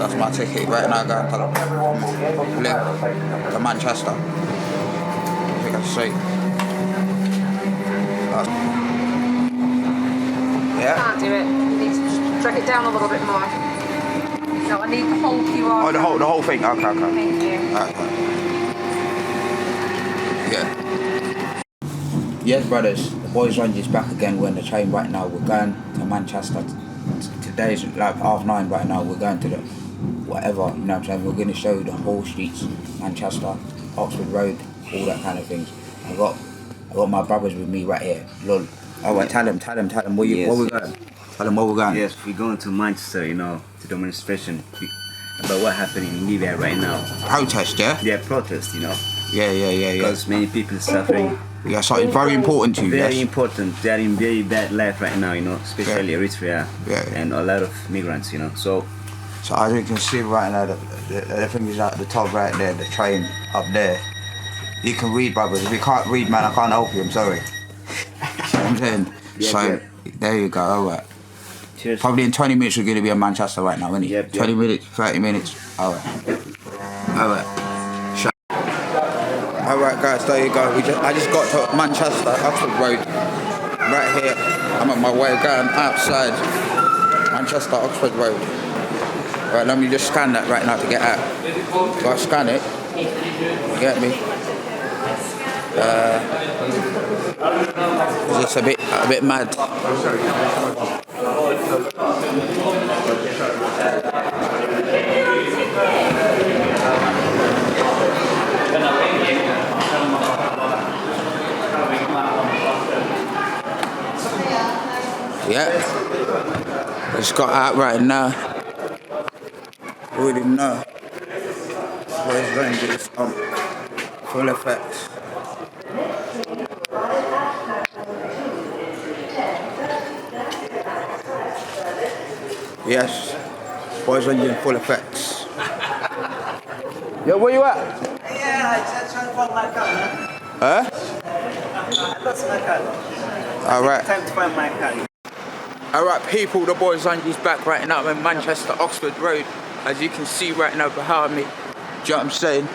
That's my ticket right now, going from Liv to Manchester. I think I see. Yeah. Can't do it. You need to just drag it down a little bit more. No, I need the whole QR. Oh, the whole thing. Okay. Thank you. Okay. Yeah. Yes, brothers. The boys' lunch is back again. We're on the train right now. We're going to Manchester. Today's like 9:30 right now. We're going to the whatever. You know what I'm saying? We're going to show you the whole streets, Manchester, Oxford Road, all that kind of things. I got my brothers with me right here. Lol. Oh, well, tell them. Where we going? Tell them where we're going. Yes, we're going to Manchester, to demonstration about what happened in Libya right now. Protest, yeah? Yeah, protest, Yeah. Because many people are suffering. Yeah, so it's very important to you, Very yes? important. They are in very bad life right now, especially Eritrea and a lot of migrants, So as you can see right now, the thing is at the top right there, the train up there. You can read, brothers. If you can't read, man, I can't help you. I'm sorry. I'm saying. There you go. All right. Cheers. Probably in 20 minutes we're going to be in Manchester right now, isn't it? Yep. 20 minutes, 30 minutes. All right. All right, guys. There you go. I just got to Manchester, Oxford Road. Right here. I'm on my way going outside Manchester, Oxford Road. Right, let me just scan that right now to get out. Got to scan it. You get me? It's a bit mad. Yeah, just got out right now. Already know. Where's Rangers? Full effect. Yes, boys are in full effects. Yo, where you at? Yeah, I just trying to find my car. Huh? I lost my car. Alright. Time to find my car. Alright, people, the boys is back right now in Manchester, Oxford Road. As you can see right now behind me. Do you know what I'm saying?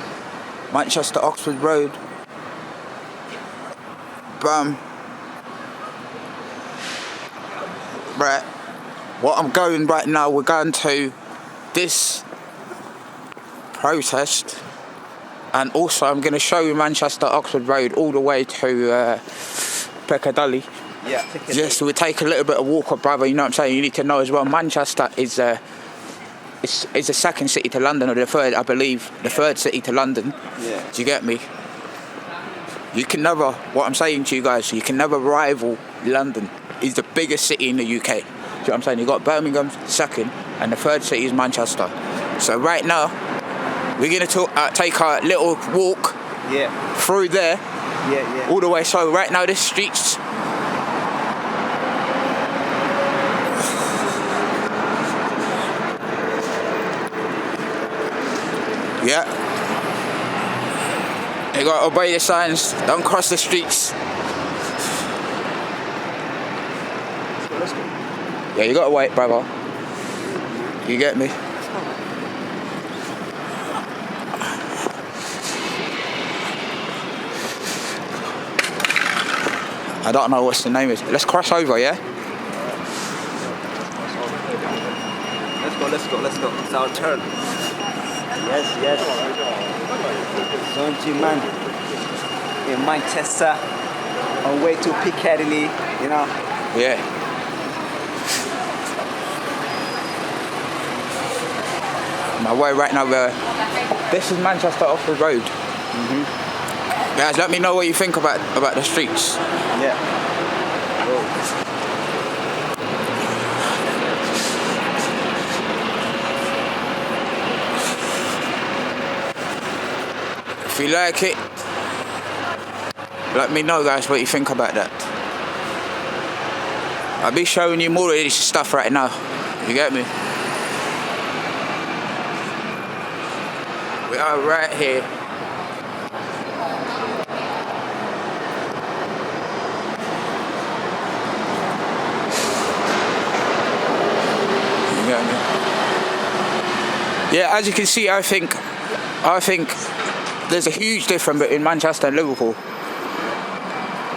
Manchester, Oxford Road. Bam. Right. What I'm going right now, we're going to this protest, and also I'm going to show you Manchester Oxford Road all the way to Piccadilly. Yeah, Piccadilly. Just we take a little bit of walk up, brother. You know what I'm saying? You need to know as well. Manchester is the second city to London, or the third, I believe, the third city to London. Yeah. Do you get me? You can never. What I'm saying to you guys, you can never rival London. It's the biggest city in the UK. Do you know what I'm saying? You've got Birmingham second, and the third city is Manchester. So right now, we're going to take our little walk through there, all the way. So right now, this streets, you got to obey the signs, don't cross the streets. Let's go. Yeah, you gotta wait, brother. You get me? I don't know what's the name is. Let's cross over, yeah? Let's go. It's our turn. Yes. 20 man in Manchester on way to Piccadilly, Yeah. My way right now, this is Manchester Oxford Road. Guys, let me know what you think about the streets. Yeah. If you like it, let me know, guys, what you think about that. I'll be showing you more of this stuff right now. You get me? We are right here. You get me? Yeah, as you can see, I think there's a huge difference between Manchester and Liverpool.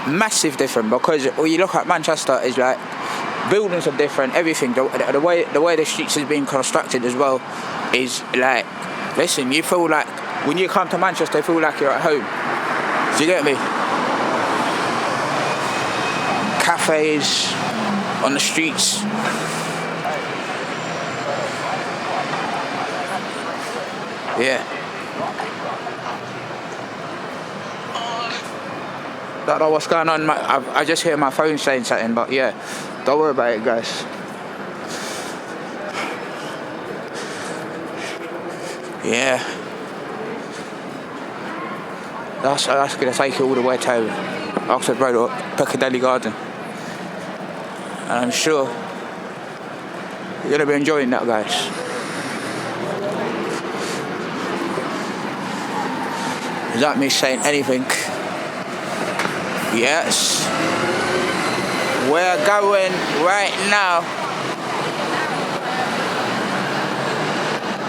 Massive difference, because when you look at Manchester, it's like buildings are different, everything. The way the streets is being constructed as well is like, listen, you feel like when you come to Manchester, you feel like you're at home. Do you get me? Cafes on the streets. Yeah. Don't know what's going on. I just hear my phone saying something, but yeah, don't worry about it, guys. Yeah. That's gonna take you all the way to Oxford Road or Piccadilly Garden. And I'm sure you're gonna be enjoying that, guys. Without me saying anything. Yes. We're going right now.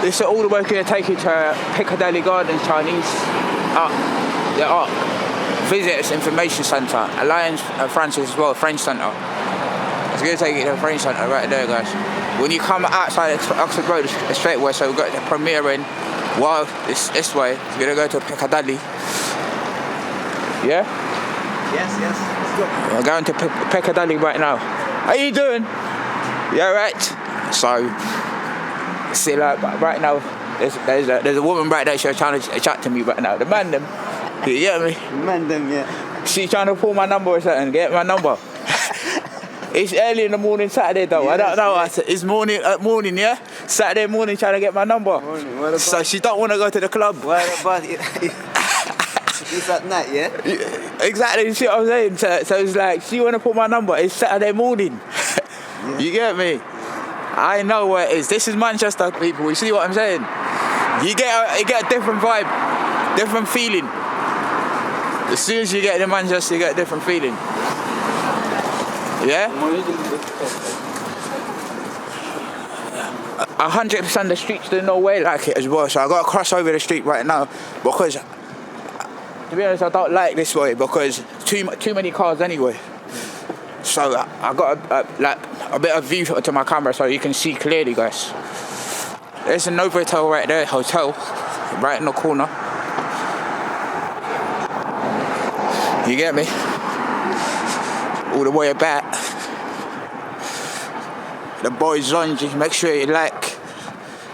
This is all the way going to take you to Piccadilly Gardens Chinese Visitors Information Centre, Alliance Francis as well, French Centre. It's going to take you to the French Centre right there, guys. When you come outside Oxford Road, it's straight away, so we've got the Premier in. Well, it's this way. It's going to go to Piccadilly. Yeah? Yes, let's go. We're going to Piccadilly right now. How you doing? Yeah, right. So, see, like right now, there's a woman right there. She's trying to chat to me right now. The man them, you get me? Man, them, yeah. She's trying to pull my number or something. Get my number. It's early in the morning, Saturday though. Yeah, I don't know. It's morning, yeah. Saturday morning, trying to get my number. Morning. So she don't want to go to the club. What about it? It's at night, yeah? Exactly, you see what I'm saying? So it's like, she want to put my number, it's Saturday morning. Yeah. You get me? I know where it is. This is Manchester, people. You see what I'm saying? You get a different vibe, different feeling. As soon as you get to Manchester, you get a different feeling. Yeah? 100% the streets, there's no way like it as well. So I got to cross over the street right now because, to be honest, I don't like this way because too many cars anyway. So I got a bit of view to my camera so you can see clearly, guys. There's a Novotel right there, hotel, right in the corner. You get me? All the way back. The boys lounge. Make sure you like,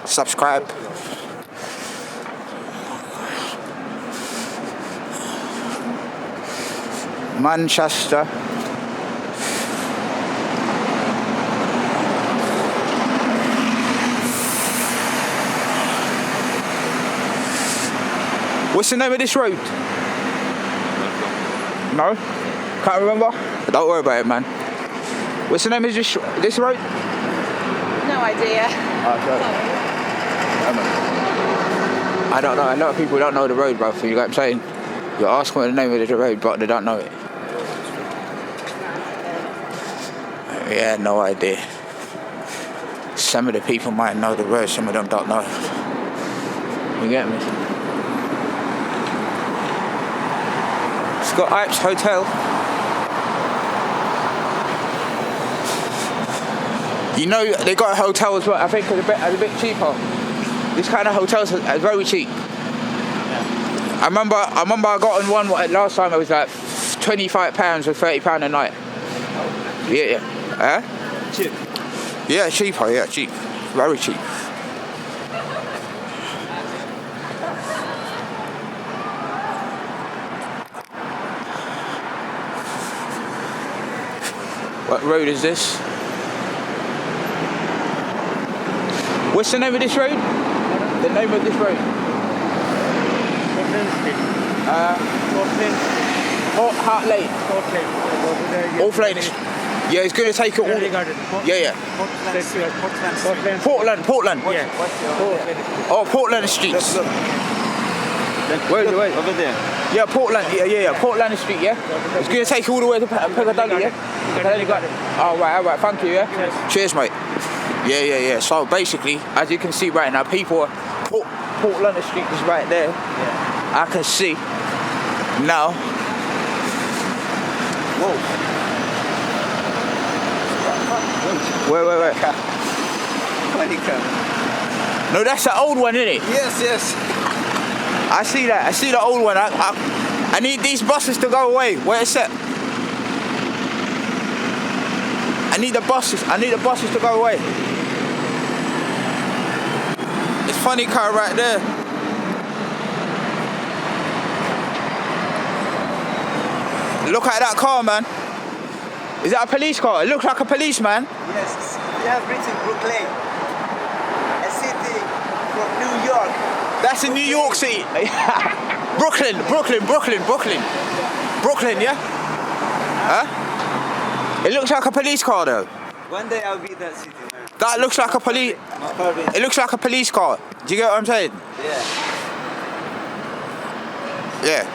subscribe. Manchester. What's the name of this road? No? Can't remember? Don't worry about it, man. What's the name of this road? No idea. I don't know. A lot of people don't know the road, bro. You know what I'm saying? You're asking the name of the road, but they don't know it. Yeah, no idea. Some of the people might know the road, some of them don't know. You get me? It's got Ipes Hotel. You know, they got a hotel as well. I think it's a bit cheaper. This kind of hotels are very cheap. Yeah. I remember I got on one last time. It was like £25 or £30 a night. Yeah. Huh? Cheap. Yeah, cheaper. Yeah, cheap. Very cheap. What road is this? What's the name of this road? The name of this road? Portland Street. Hart Lane. Off Lane. Yeah, it's going to take it all. Yeah. Portland. Yeah. Oh, Portland Street. Wait. Over there. Yeah, Portland. Yeah. Portland Street. Yeah. It's going to take you all the way to Piccadilly. Yeah. Oh, right. Thank you. Yeah. Yes. Cheers, mate. Yeah. So basically, as you can see right now, people are... Port London Street is right there. Yeah. I can see. Now. Whoa. Wait. No, that's the old one, isn't it? Yes. I see that. I see the old one. I need these buses to go away. Where is it? I need the buses to go away. It's funny car right there. Look at that car, man. Is that a police car? It looks like a policeman. Yes, they have written Brooklyn, a city from New York. That's in New York City. Brooklyn, yeah? Huh? It looks like a police car though. One day I'll be that city, man. That looks like a police... It looks like a police car. Do you get what I'm saying? Yeah.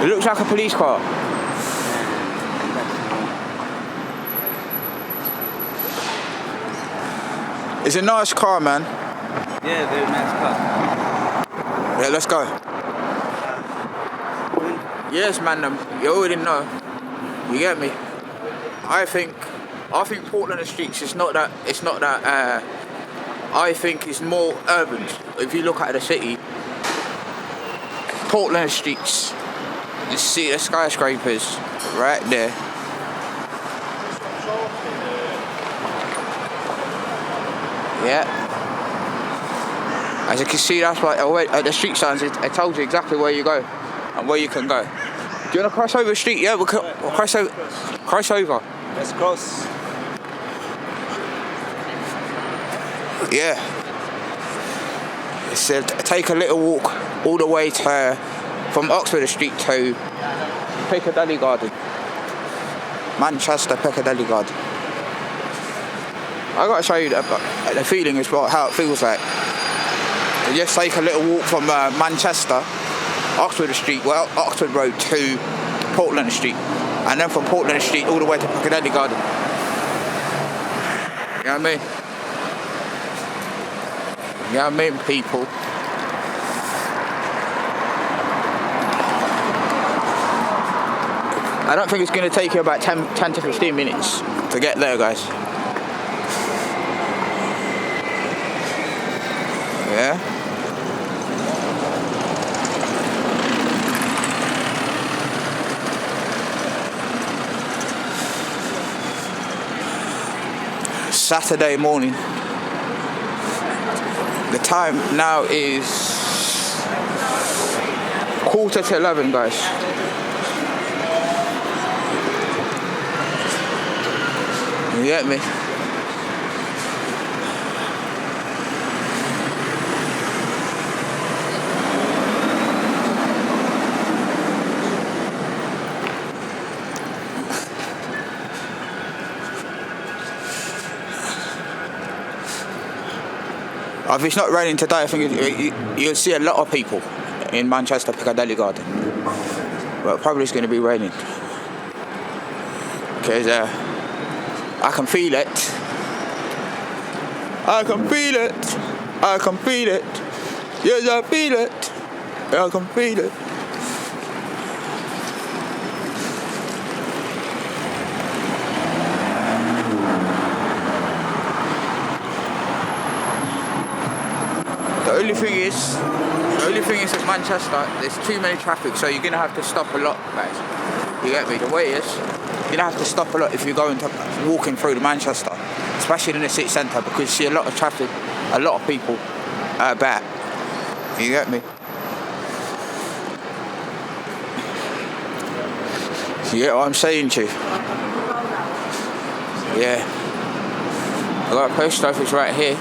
It looks like a police car. It's a nice car, man. Yeah, very nice car. Yeah, let's go. Yes, man. You already know. You get me? I think Portland streets. It's not that. I think it's more urban. If you look at the city, Portland streets. You see the skyscrapers right there. Yeah. As you can see, that's like the street signs. It tells you exactly where you go and where you can go. Do you want to cross over the street? Yeah, we'll cross over. Cross over. Let's cross. Yeah. It said take a little walk all the way to from Oxford Street to Piccadilly Garden. Manchester Piccadilly Garden. I gotta show you the feeling is how it feels like. You just take a little walk from Manchester, Oxford Street, Oxford Road to Portland Street, and then from Portland Street all the way to Piccadilly Garden. You know what I mean? You know what I mean, people? I don't think it's going to take you about 10 to 15 minutes to get there, guys. Yeah? Saturday morning. The time now is 11:15, guys. You get me? If it's not raining today, I think you'll see a lot of people in Manchester Piccadilly Garden. But probably it's going to be raining. Because I can feel it. I can feel it. I can feel it. Yes, I feel it. I can feel it. The only thing is with Manchester, there's too many traffic, so you're gonna have to stop a lot, guys. You get me? The way is, you're gonna have to stop a lot if you're walking through the Manchester, especially in the city centre, because you see a lot of traffic, a lot of people about. You get me? You get what I'm saying to you? Yeah. I got a post office right here.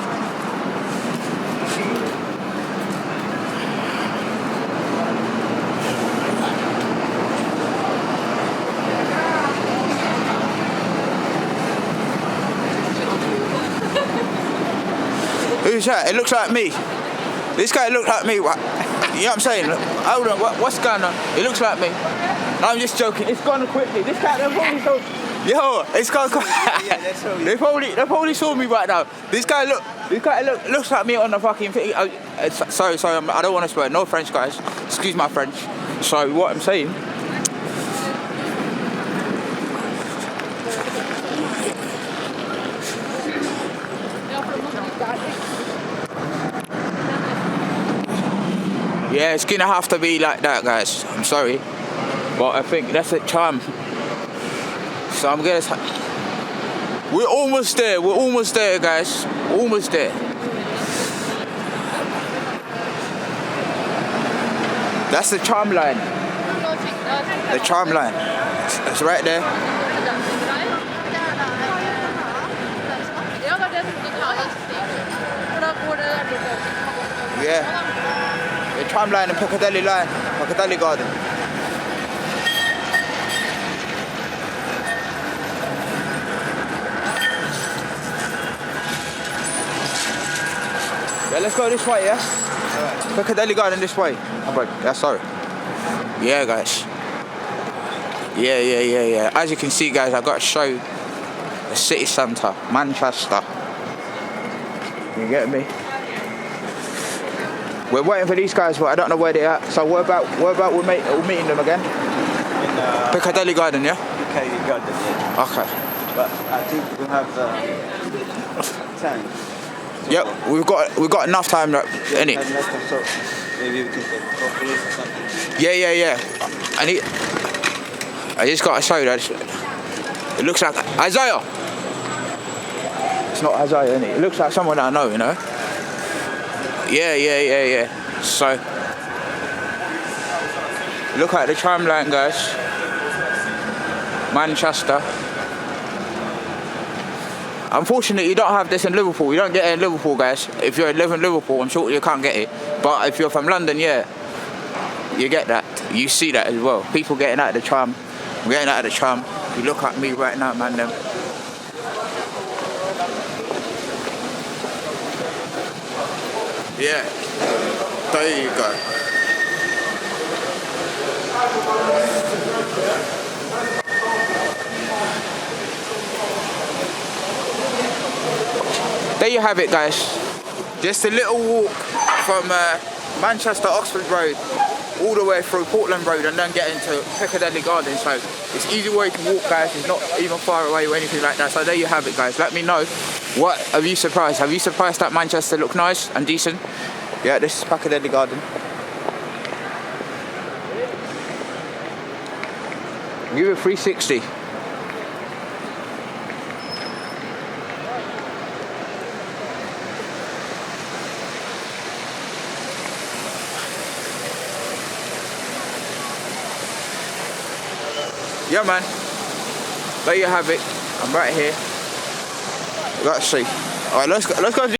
Who's that? It looks like me. This guy looks like me. What? You know what I'm saying? Hold on, what's going on? It looks like me. No, I'm just joking. It's gone quickly. This guy, Yo, it's got. Yeah, that's all. They probably saw me right now. This guy looks like me on the fucking thing. Sorry, I don't want to swear. No French, guys. Excuse my French. So what I'm saying. Yeah, it's gonna have to be like that, guys. I'm sorry, but I think that's a charm. So I'm gonna. We're almost there. We're almost there, guys. Almost there. That's the tram line. The tram line. It's right there. Yeah. The tram line and Piccadilly line. Piccadilly Garden. Yeah, let's go this way, yeah? Alright. Piccadilly Garden this way. Yeah, sorry. Yeah, guys. Yeah. As you can see, guys, I've got to show the city centre, Manchester. You get me? We're waiting for these guys, but I don't know where they're at. So where about we're meeting them again? In Piccadilly Garden, yeah? Piccadilly Garden, yeah. Okay. But I think we have time. Yep, we've got enough time, innit? So maybe we can take coffee or something. Yeah. I just got to show you that. It looks like Isaiah. It's not Isaiah, innit? It looks like someone I know, you know? Yeah. So, look at the tram line, guys. Manchester. Unfortunately, you don't have this in Liverpool. You don't get it in Liverpool, guys. If you live in Liverpool, I'm sure you can't get it. But if you're from London, yeah, you get that. You see that as well. People getting out of the tram. I'm getting out of the tram. You look at me right now, man. Them. Yeah. There you go. There you have it, guys. Just a little walk from Manchester Oxford Road all the way through Portland Road and then get into Piccadilly Gardens. So it's easy way to walk, guys. It's not even far away or anything like that. So there you have it, guys. Let me know, what have you surprised? Have you surprised that Manchester look nice and decent? Yeah, this is Piccadilly Garden. Give it 360. Yeah, man. There you have it. I'm right here. Let's see. All right, let's go.